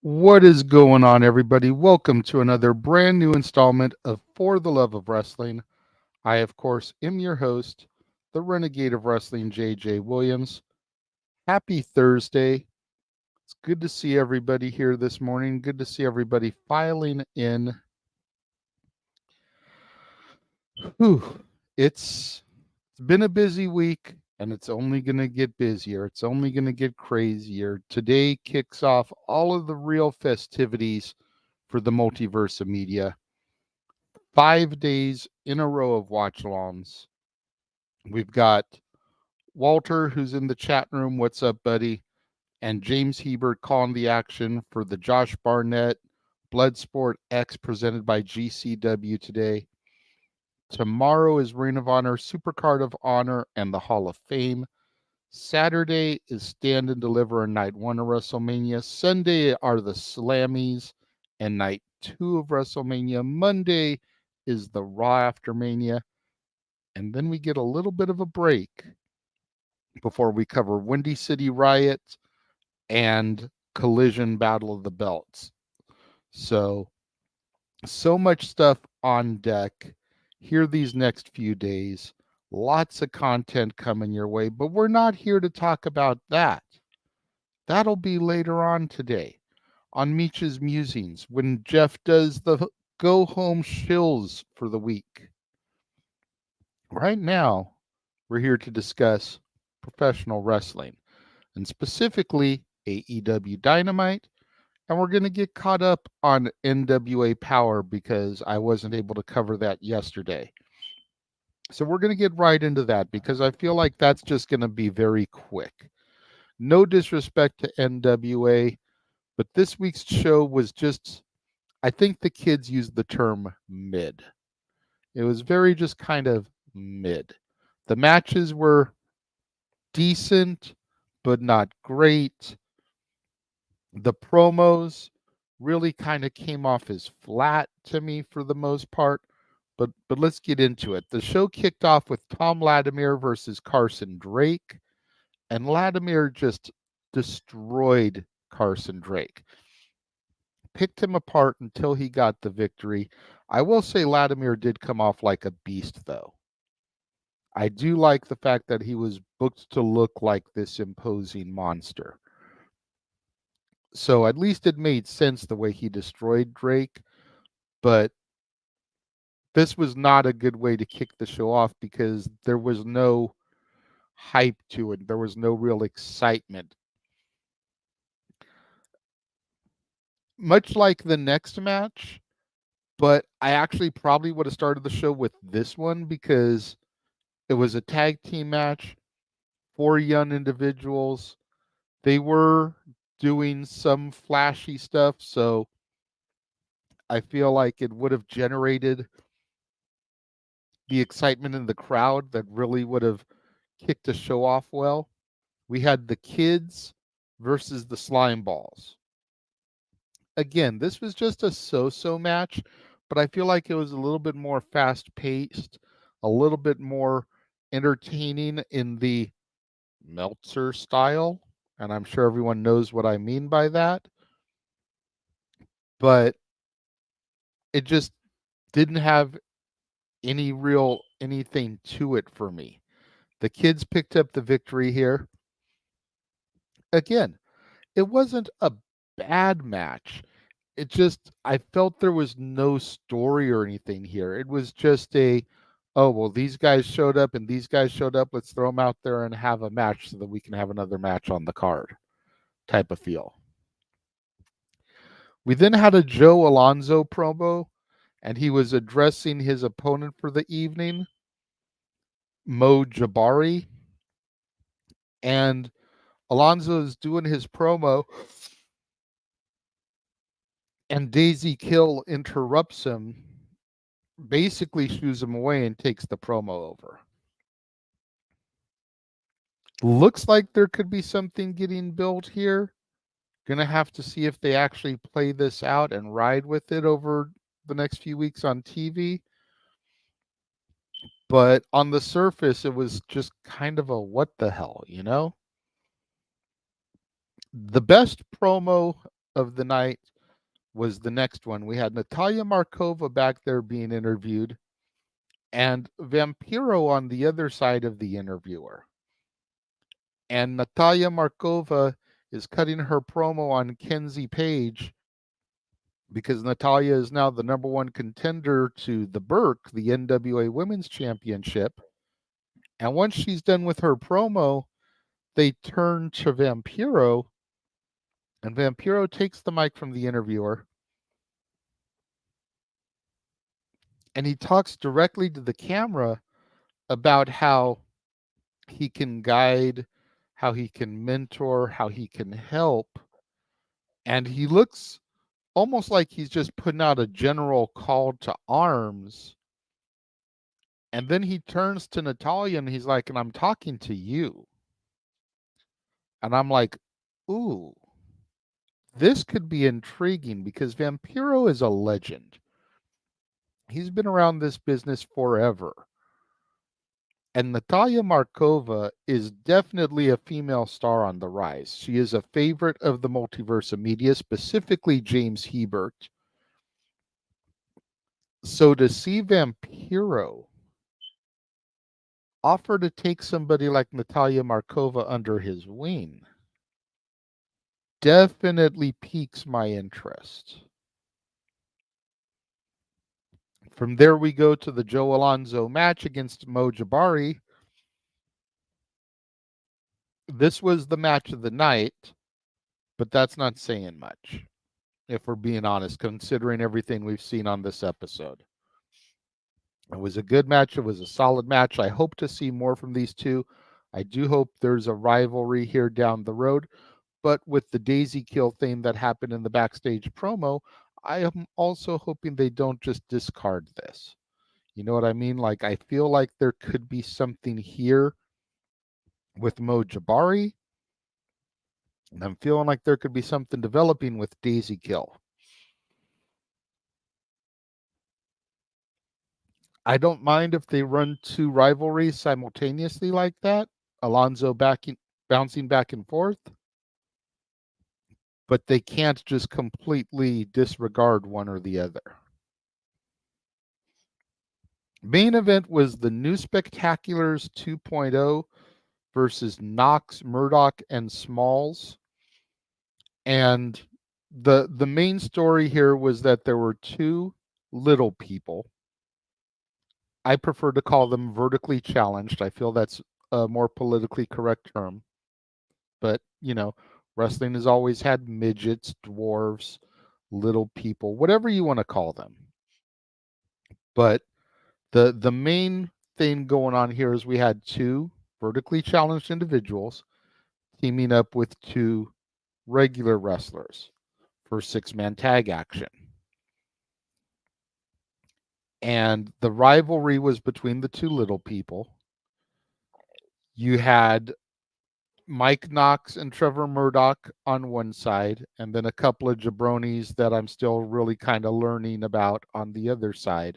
What is going on, everybody? Welcome to another brand new installment of For the Love of Wrestling. I, of course, am your host, the Renegade of Wrestling, JJ Williams. Happy Thursday. It's good to see everybody here this morning. Good to see everybody filing in. Whew. It's been a busy week, and it's only going to get busier. It's only going to get crazier. Today kicks off all of the real festivities for the multiverse of media. 5 days in a row of watch alongs. We've got Walter, who's in the chat room. What's up, buddy? And James Hebert calling the action for the Josh Barnett Bloodsport X presented by GCW today. Tomorrow is Ring of Honor, Supercard of Honor, and the Hall of Fame. Saturday is Stand and Deliver and Night 1 of WrestleMania. Sunday are the Slammies and Night 2 of WrestleMania. Monday is the Raw After Mania. And then we get a little bit of a break before we cover Windy City Riot and Collision Battle of the Belts. So much stuff on deck here these next few days. Lots of content coming your way, but we're not here to talk about that. That'll be later on today on Meech's Musings when Jeff does the go home shills for the week. Right now, we're here to discuss professional wrestling and specifically AEW Dynamite. And we're going to get caught up on NWA Power because I wasn't able to cover that yesterday. So we're going to get right into that because I feel like that's just going to be very quick. No disrespect to NWA, but this week's show was just, I think the kids used the term mid. It was very just kind of mid. The matches were decent, but not great. The promos really kind of came off as flat to me for the most part. But let's get into it. The show kicked off with Tom Latimer versus Carson Drake, and Latimer just destroyed Carson Drake. Picked him apart until he got the victory. I will say Latimer did come off like a beast, though. I do like the fact that he was booked to look like this imposing monster. So at least it made sense the way he destroyed Drake, but this was not a good way to kick the show off because there was no hype to it. There was no real excitement. Much like the next match, but I actually probably would have started the show with this one because it was a tag team match, 4 young individuals. They were doing some flashy stuff, so I feel like it would have generated the excitement in the crowd that really would have kicked the show off well. We had the kids versus the slime balls. Again, this was just a so-so match, but I feel like it was a little bit more fast-paced, a little bit more entertaining in the Meltzer style, and I'm sure everyone knows what I mean by that. But it just didn't have any real anything to it for me. The kids picked up the victory here. Again, it wasn't a bad match. It just, I felt there was no story or anything here. It was just oh, well, these guys showed up and these guys showed up. Let's throw them out there and have a match so that we can have another match on the card type of feel. We then had a Joe Alonzo promo, and he was addressing his opponent for the evening, Mo Jabari. And Alonzo is doing his promo, and Daisy Kill interrupts him, basically shoos him away, and takes the promo over. Looks like there could be something getting built here. Gonna have to see if they actually play this out and ride with it over the next few weeks on TV. But on the surface, it was just kind of a what the hell, you know? The best promo of the night was the next one. We had Natalia Markova back there being interviewed, and Vampiro on the other side of the interviewer. And Natalia Markova is cutting her promo on Kenzie Page because Natalia is now the number one contender to the Burke, the NWA Women's Championship. And once she's done with her promo, they turn to Vampiro, and Vampiro takes the mic from the interviewer, and he talks directly to the camera about how he can guide, how he can mentor, how he can help. And he looks almost like he's just putting out a general call to arms. And then he turns to Natalia and he's like, and I'm talking to you. And I'm like, ooh, this could be intriguing because Vampiro is a legend. He's been around this business forever. And Natalia Markova is definitely a female star on the rise. She is a favorite of the multiverse of media, specifically James Hebert. So to see Vampiro offer to take somebody like Natalia Markova under his wing definitely piques my interest. From there, we go to the Joe Alonzo match against Mo Jabari. This was the match of the night, but that's not saying much, if we're being honest, considering everything we've seen on this episode. It was a good match. It was a solid match. I hope to see more from these two. I do hope there's a rivalry here down the road. But with the Daisy Kill thing that happened in the backstage promo, I am also hoping they don't just discard this. You know what I mean? Like, I feel like there could be something here with Mo Jabari. And I'm feeling like there could be something developing with Daisy Kill. I don't mind if they run two rivalries simultaneously like that. Alonzo bouncing back and forth. But they can't just completely disregard one or the other. Main event was the New Spectaculars 2.0 versus Knox, Murdoch, and Smalls. And the main story here was that there were two little people. I prefer to call them vertically challenged. I feel that's a more politically correct term. But, you know, wrestling has always had midgets, dwarves, little people, whatever you want to call them. But the main thing going on here is we had two vertically challenged individuals teaming up with two regular wrestlers for six-man tag action. And the rivalry was between the two little people. You had Mike Knox and Trevor Murdoch on one side, and then a couple of jabronis that I'm still really kind of learning about on the other side.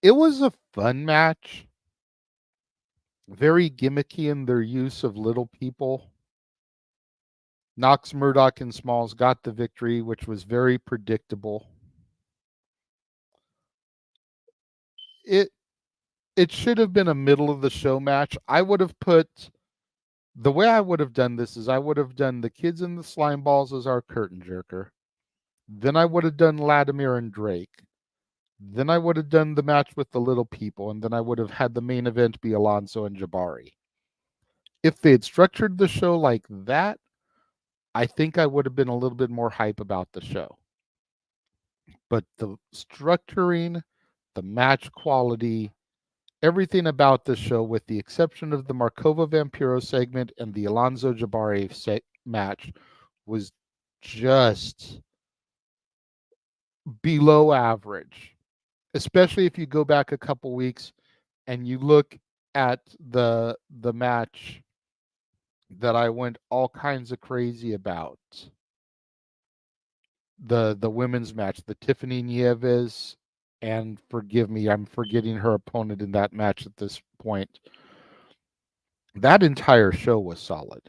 It was a fun match. Very gimmicky in their use of little people. Knox, Murdoch, and Smalls got the victory, which was very predictable. It should have been a middle of the show match. I would have put, the way I would have done this is I would have done the Kids in the Slime Balls as our curtain jerker. Then I would have done Latimer and Drake. Then I would have done the match with the little people, and then I would have had the main event be Alonso and Jabari. If they had structured the show like that, I think I would have been a little bit more hype about the show. But the structuring, the match quality, everything about the show, with the exception of the Markova Vampiro segment and the Alonso Jabari match, was just below average. Especially if you go back a couple weeks and you look at the match that I went all kinds of crazy about. The women's match, the Tiffany Nieves, and forgive me, I'm forgetting her opponent in that match at this point. That entire show was solid.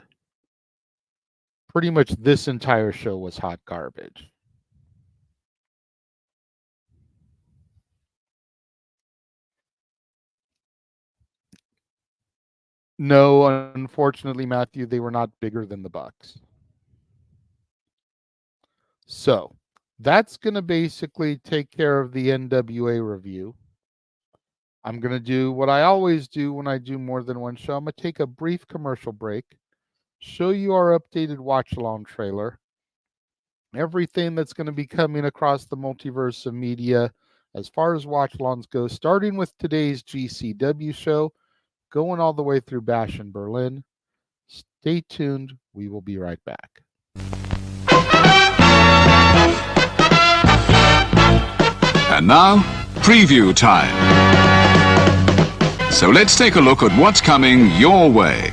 pretty much this entire show was hot garbage. No, unfortunately, Matthew, they were not bigger than the Bucks. So that's going to basically take care of the NWA review. I'm going to do what I always do when I do more than one show. I'm going to take a brief commercial break, show you our updated watch along trailer, everything that's going to be coming across the multiverse of media as far as watch alongs go, starting with today's GCW show, going all the way through Bash in Berlin. Stay tuned. We will be right back. And now, preview time. So let's take a look at what's coming your way.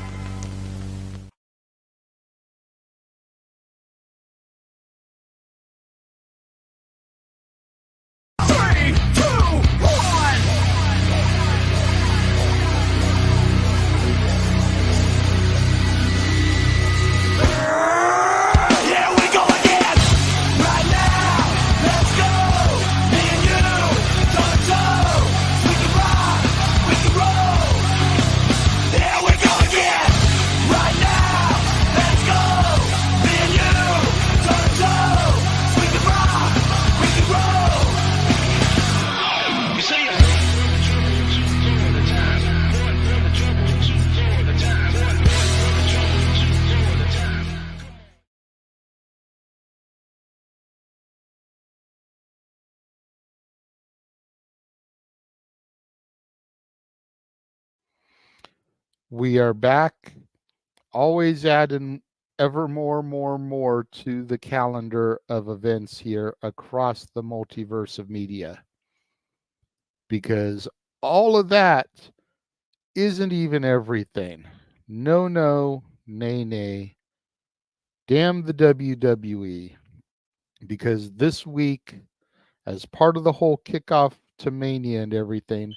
We are back, always adding ever more to the calendar of events here across the multiverse of media. Because all of that isn't even everything. No, nay. Damn the WWE. Because this week, as part of the whole kickoff to Mania and everything,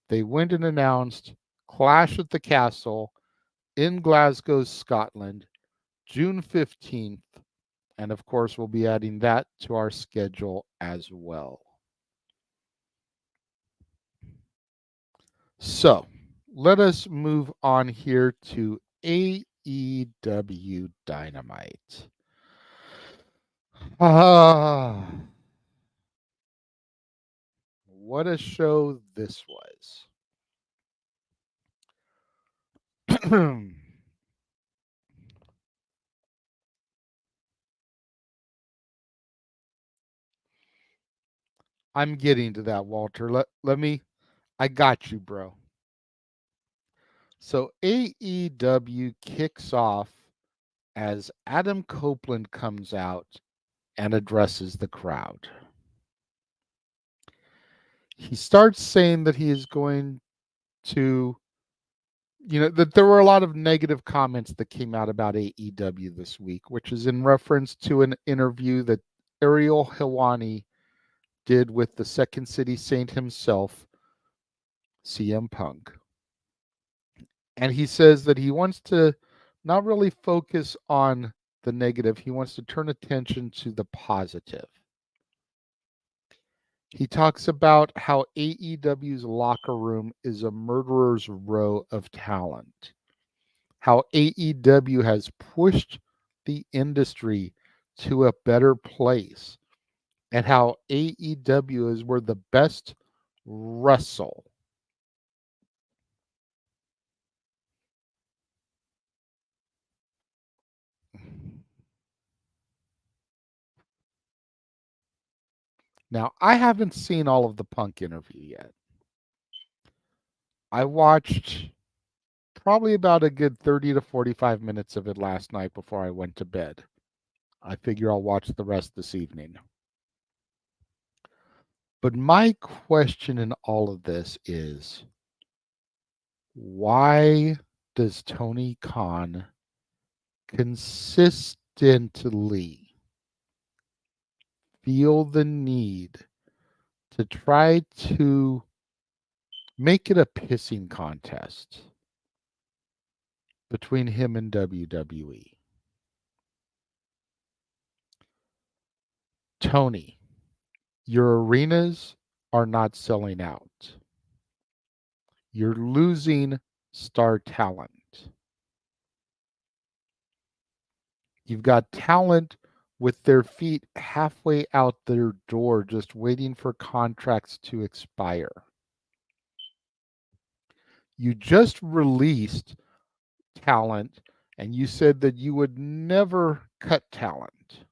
they went and announced Clash at the Castle in Glasgow, Scotland, June 15th. And of course, we'll be adding that to our schedule as well. So let us move on here to AEW Dynamite. What a show this was. I'm getting to that, Walter. Let me, I got you, bro. So AEW kicks off as Adam Copeland comes out and addresses the crowd. He starts saying that he is going to, that there were a lot of negative comments that came out about AEW this week, which is in reference to an interview that Ariel Helwani did with the Second City Saint himself, CM Punk. And he says that he wants to not really focus on the negative. He wants to turn attention to the positive. He talks about how AEW's locker room is a murderer's row of talent. How AEW has pushed the industry to a better place. And how AEW is where the best wrestle. Now, I haven't seen all of the Punk interview yet. I watched probably about a good 30 to 45 minutes of it last night before I went to bed. I figure I'll watch the rest this evening. But my question in all of this is, why does Tony Khan consistently feel the need to try to make it a pissing contest between him and WWE? Tony, your arenas are not selling out. You're losing star talent. You've got talent with their feet halfway out their door, just waiting for contracts to expire. You just released talent and you said that you would never cut talent.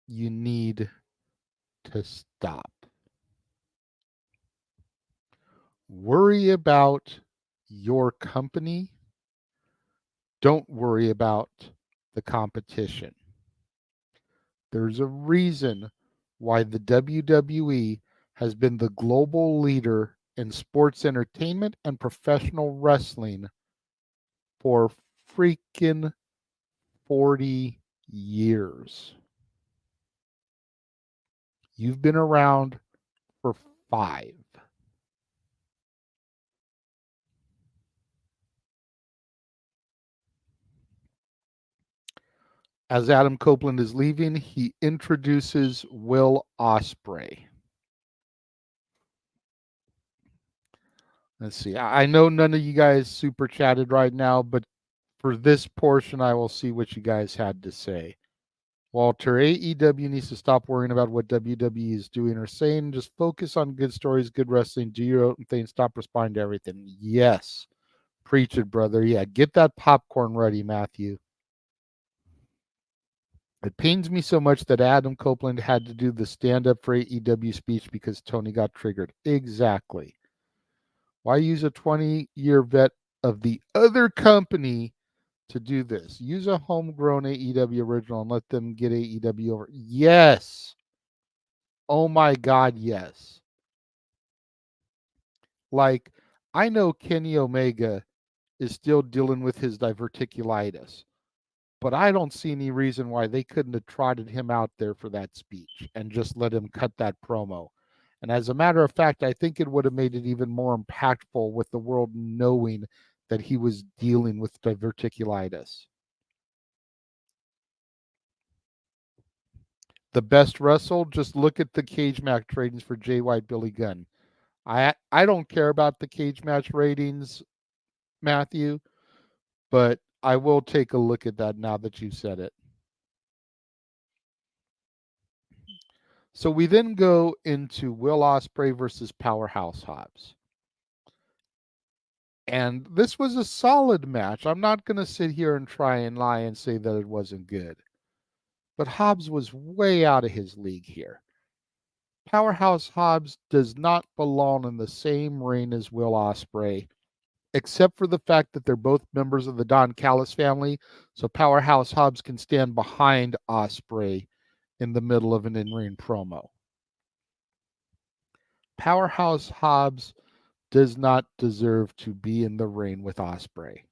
You need to stop. Worry about your company. Don't worry about the competition. There's a reason why the WWE has been the global leader in sports entertainment and professional wrestling for freaking 40 years. You've been around for 5. As Adam Copeland is leaving, he introduces Will Ospreay. Let's see. I know none of you guys super chatted right now, but for this portion, I will see what you guys had to say. Walter, AEW needs to stop worrying about what WWE is doing or saying. Just focus on good stories, good wrestling, do your own thing, stop responding to everything. Yes. Preach it, brother. Yeah, get that popcorn ready, Matthew. It pains me so much that Adam Copeland had to do the stand-up for AEW speech because Tony got triggered. Exactly. Why use a 20-year vet of the other company to do this? Use a homegrown AEW original and let them get AEW over. Yes. Oh my God, yes. Like, I know Kenny Omega is still dealing with his diverticulitis, but I don't see any reason why they couldn't have trotted him out there for that speech and just let him cut that promo. And as a matter of fact, I think it would have made it even more impactful with the world knowing that he was dealing with diverticulitis. The best wrestle, just look at the cage match ratings for Jay White, Billy Gunn. I don't care about the cage match ratings, Matthew, but I will take a look at that now that you said it. So we then go into Will Ospreay versus Powerhouse Hobbs. And this was a solid match. I'm not going to sit here and try and lie and say that it wasn't good. But Hobbs was way out of his league here. Powerhouse Hobbs does not belong in the same ring as Will Ospreay, except for the fact that they're both members of the Don Callis family. So Powerhouse Hobbs can stand behind Ospreay in the middle of an in-ring promo. Powerhouse Hobbs does not deserve to be in the ring with Ospreay.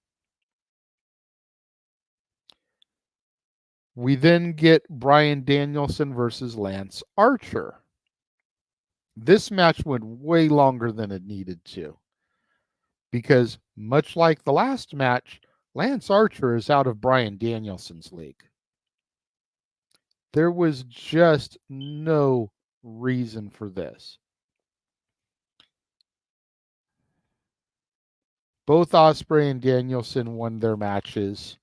We then get Bryan Danielson versus Lance Archer. This match went way longer than it needed to, because much like the last match, Lance Archer is out of Bryan Danielson's league. There was just no reason for this. Both Ospreay and Danielson won their matches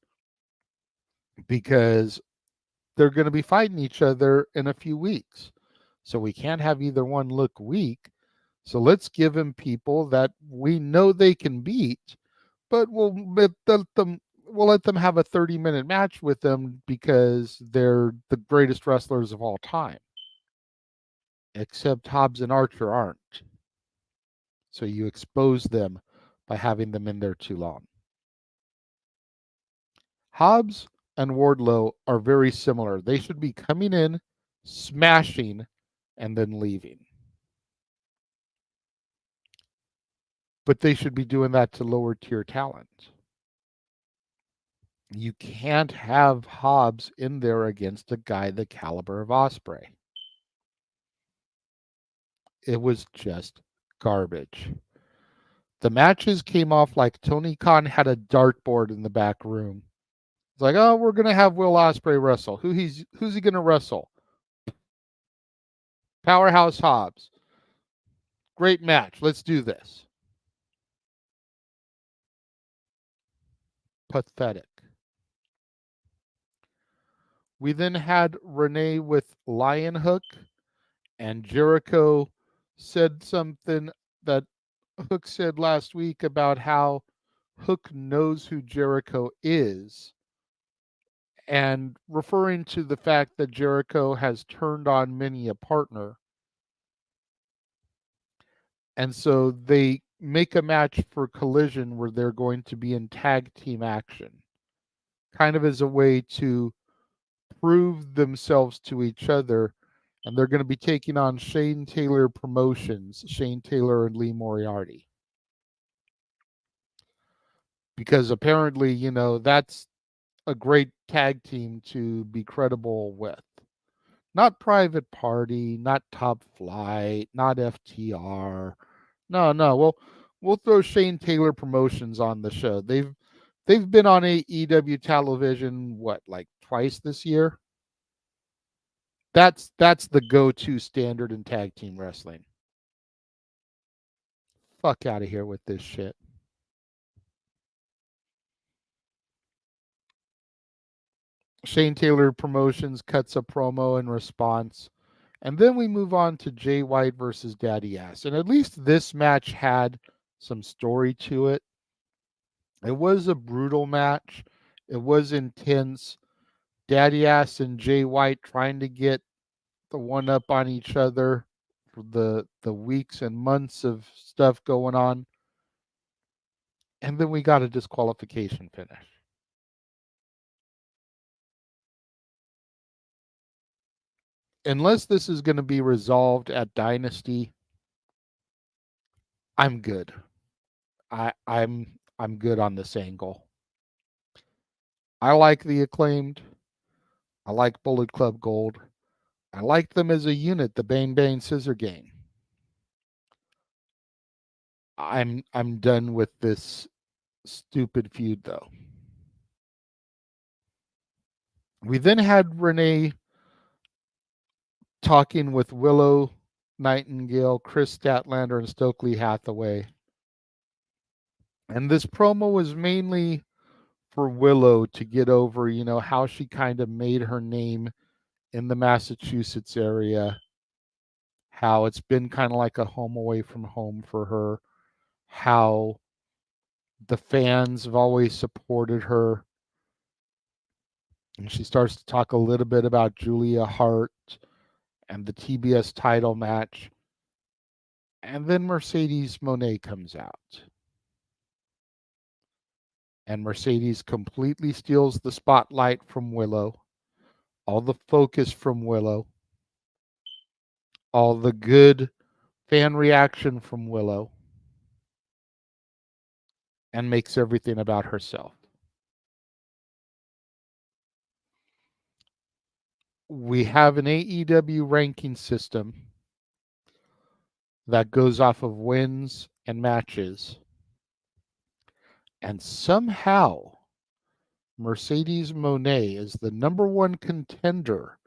because they're going to be fighting each other in a few weeks. So we can't have either one look weak. So let's give them people that we know they can beat, but we'll let them have a 30-minute match with them because they're the greatest wrestlers of all time. Except Hobbs and Archer aren't. So you expose them by having them in there too long. Hobbs and Wardlow are very similar. They should be coming in, smashing, and then leaving. But they should be doing that to lower tier talent. You can't have Hobbs in there against a guy the caliber of Ospreay. It was just garbage. The matches came off like Tony Khan had a dartboard in the back room It's like, oh, we're gonna have Will Ospreay wrestle. Who's he gonna wrestle? Powerhouse Hobbs. Great match. Let's do this. Pathetic. We then had Renee with Lion Hook, and Jericho said something that Hook said last week about how Hook knows who Jericho is, and referring to the fact that Jericho has turned on many a partner. And so they make a match for Collision where they're going to be in tag team action, kind of as a way to prove themselves to each other. And they're going to be taking on Shane Taylor Promotions, Shane Taylor and Lee Moriarty. Because apparently, that's a great tag team to be credible with. Not Private Party, not Top Flight, not FTR. No. We'll throw Shane Taylor Promotions on the show. They've been on AEW television like twice this year. That's the go-to standard in tag team wrestling. Fuck out of here with this shit. Shane Taylor Promotions cuts a promo in response. And then we move on to Jay White versus Daddy Ass. And at least this match had some story to it. It was a brutal match. It was intense. Daddy Ass and Jay White trying to get the one up on each other for the weeks and months of stuff going on. And then we got a disqualification finish. Unless this is going to be resolved at Dynasty, I'm good. I'm good on this angle. I like the Acclaimed. I like Bullet Club Gold. I like them as a unit, the Bang Bang Scissor Gang. I'm done with this stupid feud though. We then had Renee talking with Willow Nightingale, Chris Statlander, and Stokely Hathaway. And this promo was mainly for Willow to get over, how she kind of made her name in the Massachusetts area, how it's been kind of like a home away from home for her, how the fans have always supported her. And she starts to talk a little bit about Julia Hart and the TBS title match. And then Mercedes Moné comes out. And Mercedes completely steals the spotlight from Willow, all the focus from Willow, all the good fan reaction from Willow, and makes everything about herself. We have an AEW ranking system that goes off of wins and matches. And somehow, Mercedes Moné is the number one contender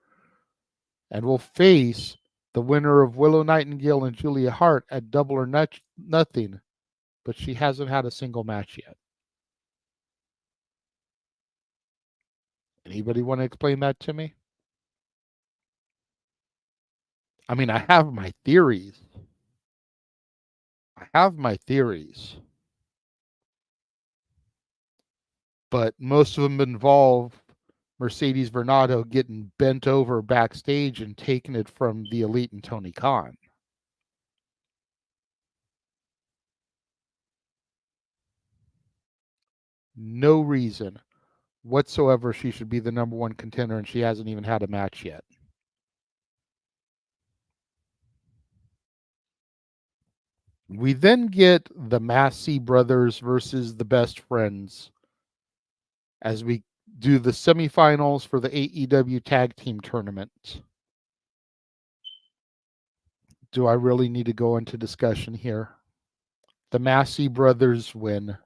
and will face the winner of Willow Nightingale and Julia Hart at Double or Nothing, but she hasn't had a single match yet. Anybody want to explain that to me? I mean, I have my theories. But most of them involve Mercedes Varnado getting bent over backstage and taking it from the Elite and Tony Khan. No reason whatsoever she should be the number one contender, and she hasn't even had a match yet. We then get the Massey brothers versus the Best Friends as we do the semifinals for the AEW Tag Team Tournament. Do I really need to go into discussion here? The Massey brothers win.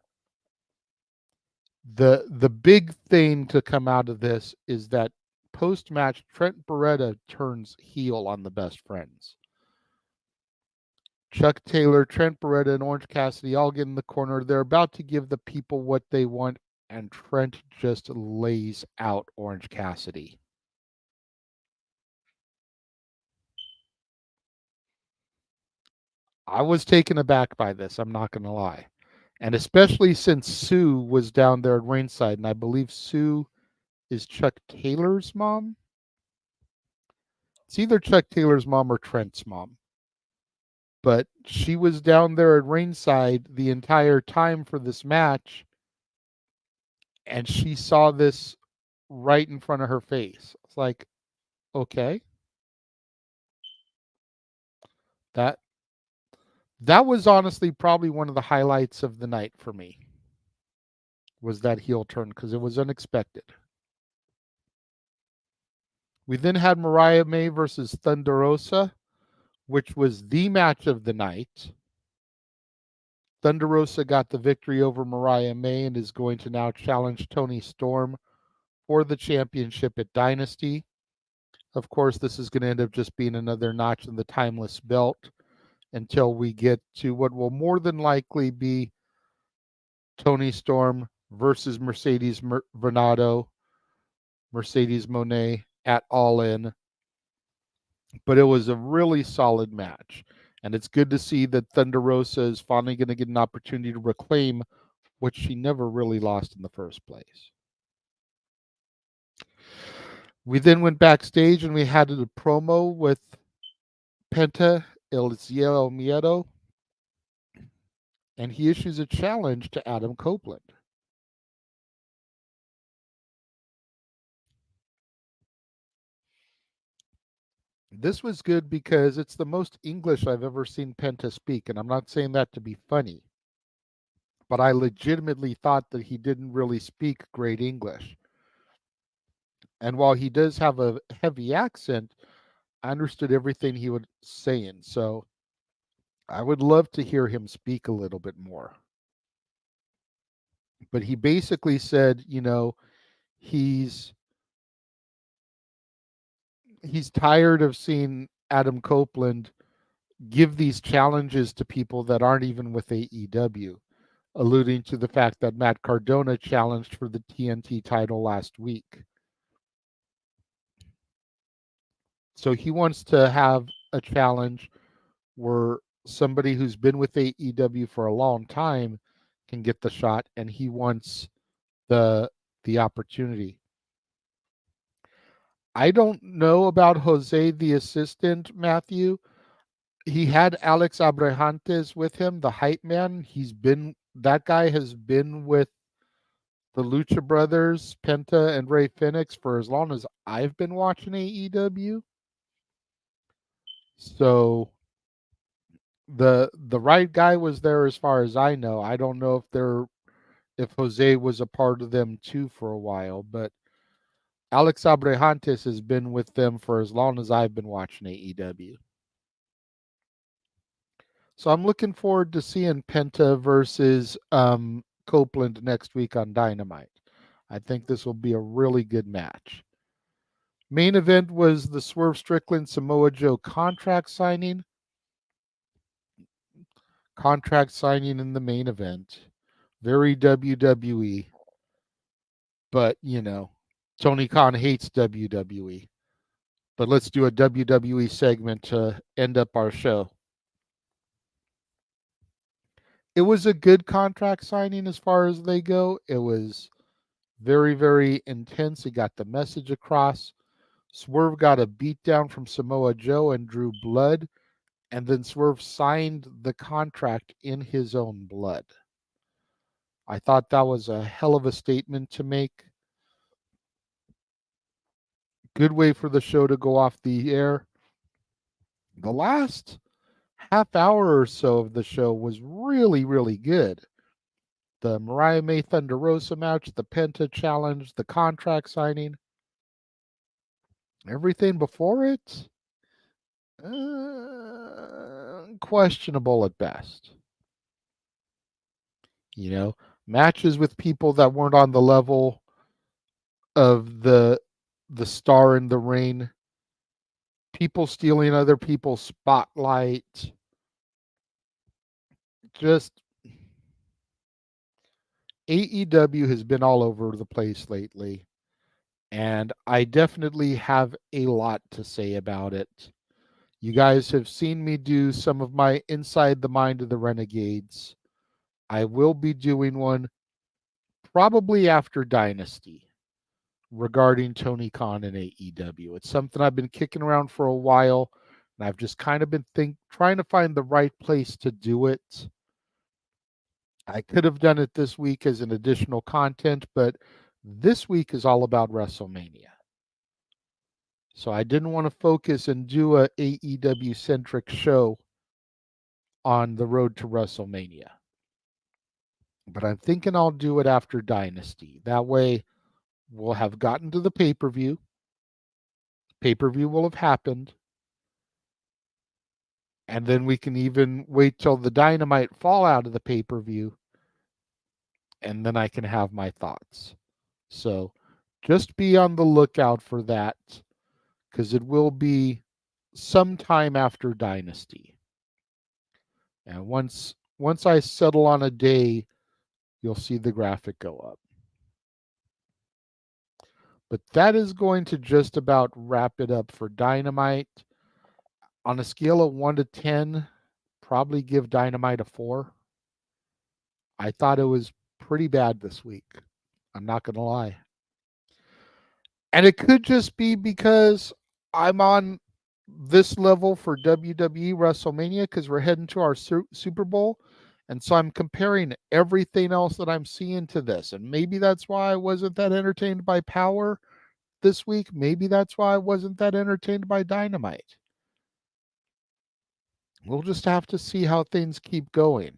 The big thing to come out of this is that post-match Trent Beretta turns heel on the Best Friends. Chuck Taylor, Trent Beretta, and Orange Cassidy all get in the corner. They're about to give the people what they want, and Trent just lays out Orange Cassidy. I was taken aback by this, I'm not going to lie. And especially since Sue was down there at ringside, and I believe Sue is Chuck Taylor's mom. It's either Chuck Taylor's mom or Trent's mom. But she was down there at ringside the entire time for this match, and she saw this right in front of her face. It's like, okay. That was honestly probably one of the highlights of the night for me. Was that heel turn, because it was unexpected. We then had Mariah May versus Thunder Rosa, which was the match of the night. Thunder Rosa got the victory over Mariah May and is going to now challenge Toni Storm for the championship at Dynasty. Of course, this is going to end up just being another notch in the timeless belt until we get to what will more than likely be Toni Storm versus Mercedes Varnado, Mercedes Moné at All In. But it was a really solid match. And it's good to see that Thunder Rosa is finally going to get an opportunity to reclaim what she never really lost in the first place. We then went backstage and we had a promo with Penta El Cielo Miedo, and he issues a challenge to Adam Copeland. This was good because it's the most English I've ever seen Penta speak, and I'm not saying that to be funny, but I legitimately thought that he didn't really speak great English. And while he does have a heavy accent, I understood everything he was saying. So I would love to hear him speak a little bit more. But he basically said, he's tired of seeing Adam Copeland give these challenges to people that aren't even with AEW, alluding to the fact that Matt Cardona challenged for the TNT title last week. So he wants to have a challenge where somebody who's been with AEW for a long time can get the shot, and he wants the opportunity. I don't know about Jose, the assistant, Matthew. He had Alex Abrahantes with him, the hype man. That guy has been with the Lucha Brothers, Penta and Rey Fenix for as long as I've been watching AEW. So the right guy was there as far as I know. I don't know if Jose was a part of them too for a while, but Alex Abrahantes has been with them for as long as I've been watching AEW. So I'm looking forward to seeing Penta versus Copeland next week on Dynamite. I think this will be a really good match. Main event was the Swerve Strickland Samoa Joe contract signing. Contract signing in the main event. Very WWE. But, Tony Khan hates WWE. But let's do a WWE segment to end up our show. It was a good contract signing as far as they go. It was very, very intense. He got the message across. Swerve got a beatdown from Samoa Joe and drew blood. And then Swerve signed the contract in his own blood. I thought that was a hell of a statement to make. Good way for the show to go off the air. The last half hour or so of the show was really, really good. The Mariah May Thunder Rosa match, the Penta challenge, the contract signing. Everything before it, questionable at best. matches with people that weren't on the level of the star in the ring, people stealing other people's spotlight. Just AEW has been all over the place lately, and I definitely have a lot to say about it. You guys have seen me do some of my Inside the Mind of the Renegades. I will be doing one probably after Dynasty regarding Tony Khan and AEW. It's something I've been kicking around for a while, and I've just kind of been trying to find the right place to do it. I could have done it this week as an additional content, but this week is all about WrestleMania. So I didn't want to focus and do a AEW-centric show on the road to WrestleMania. But I'm thinking I'll do it after Dynasty. That way, we'll have gotten to the pay-per-view. Pay-per-view will have happened. And then we can even wait till the Dynamite fall out of the pay-per-view. And then I can have my thoughts. So just be on the lookout for that, because it will be sometime after Dynasty. And once I settle on a day, you'll see the graphic go up. But that is going to just about wrap it up for Dynamite. On a scale of 1 to 10, probably give Dynamite a 4. I thought it was pretty bad this week. I'm not going to lie. And it could just be because I'm on this level for WWE WrestleMania because we're heading to our Super Bowl. And so I'm comparing everything else that I'm seeing to this. And maybe that's why I wasn't that entertained by Power this week. Maybe that's why I wasn't that entertained by Dynamite. We'll just have to see how things keep going.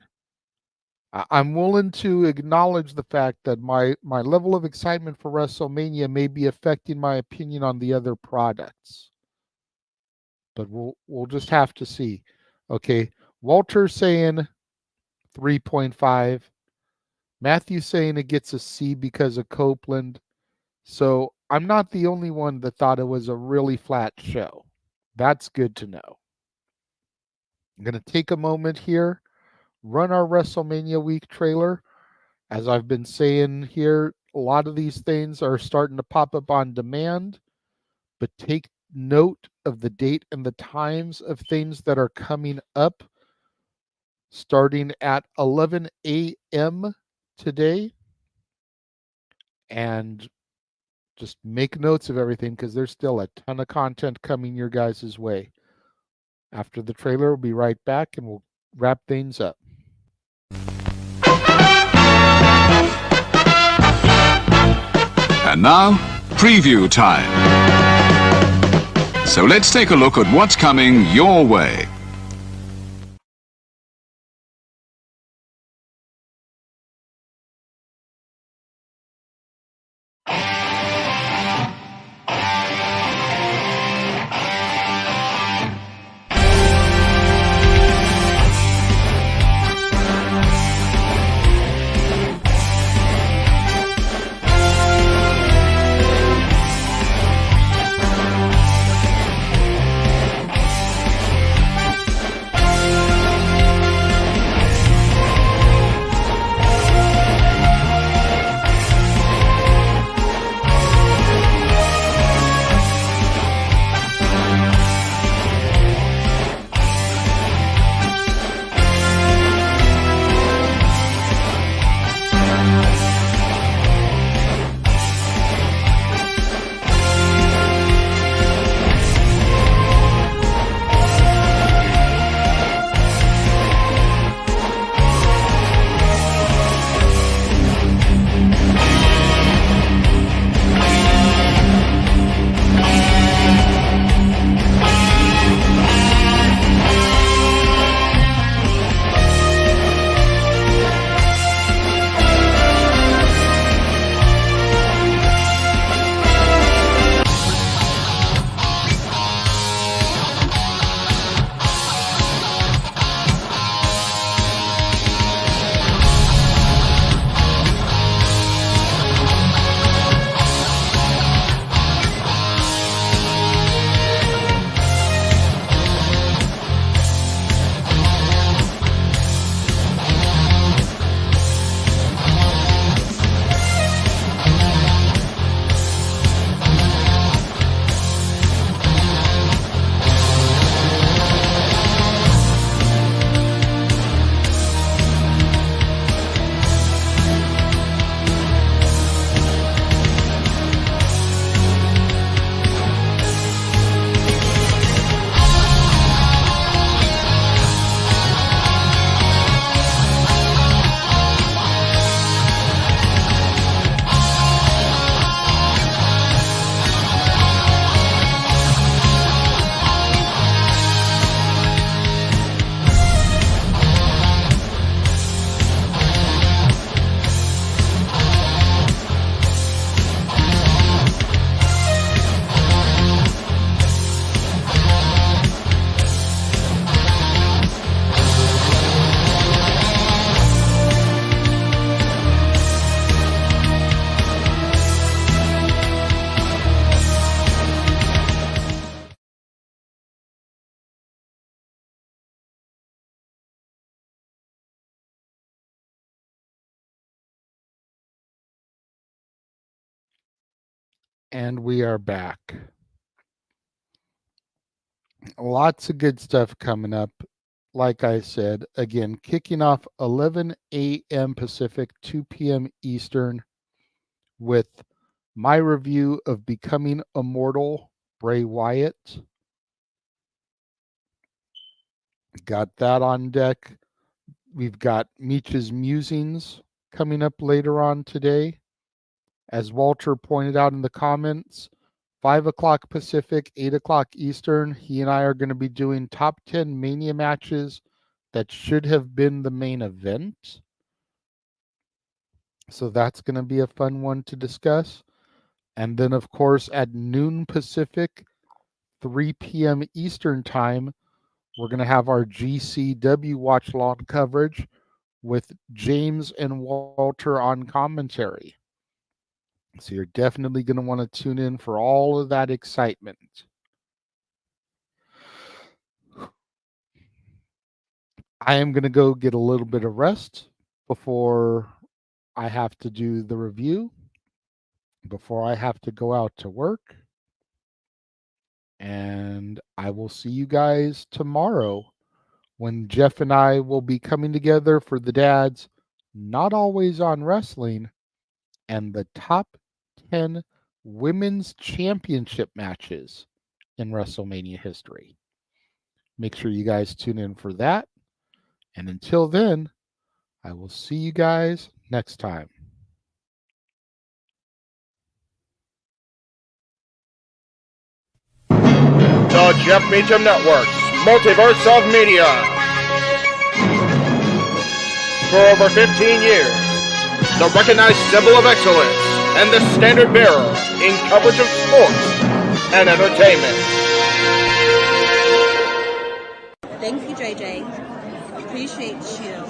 I'm willing to acknowledge the fact that my level of excitement for WrestleMania may be affecting my opinion on the other products. But we'll just have to see. Okay, Walter saying 3.5. Matthew saying it gets a C because of Copeland. So I'm not the only one that thought it was a really flat show. That's good to know. I'm going to take a moment here, run our WrestleMania week trailer. As I've been saying here, a lot of these things are starting to pop up on demand, but take note of the date and the times of things that are coming up starting at 11 a.m. today. And just make notes of everything because there's still a ton of content coming your guys' way. After the trailer, we'll be right back and we'll wrap things up. And now, preview time. So let's take a look at what's coming your way. And we are back. Lots of good stuff coming up. Like I said, again, kicking off 11 a.m. Pacific, 2 p.m. Eastern with my review of Becoming Immortal, Bray Wyatt. Got that on deck. We've got Meech's Musings coming up later on today. As Walter pointed out in the comments, 5 o'clock Pacific, 8 o'clock Eastern, he and I are going to be doing top 10 Mania matches that should have been the main event. So that's going to be a fun one to discuss. And then, of course, at noon Pacific, 3 p.m. Eastern time, we're going to have our GCW watch long coverage with James and Walter on commentary. So you're definitely going to want to tune in for all of that excitement. I am going to go get a little bit of rest before I have to do the review, before I have to go out to work. And I will see you guys tomorrow when Jeff and I will be coming together for the Dads Not Always on Wrestling and the top 10 women's championship matches in WrestleMania history. Make sure you guys tune in for that. And until then, I will see you guys next time. The Jeff Meacham Network's Multiverse of Media. For over 15 years, the recognized symbol of excellence and the standard bearer in coverage of sports and entertainment. Thank you, JJ. Appreciate you.